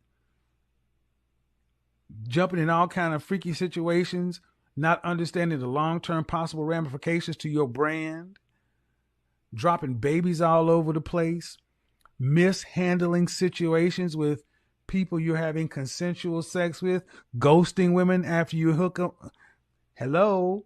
Jumping in all kind of freaky situations, not understanding the long-term possible ramifications to your brand, dropping babies all over the place, mishandling situations with people you're having consensual sex with, ghosting women after you hook up. Hello?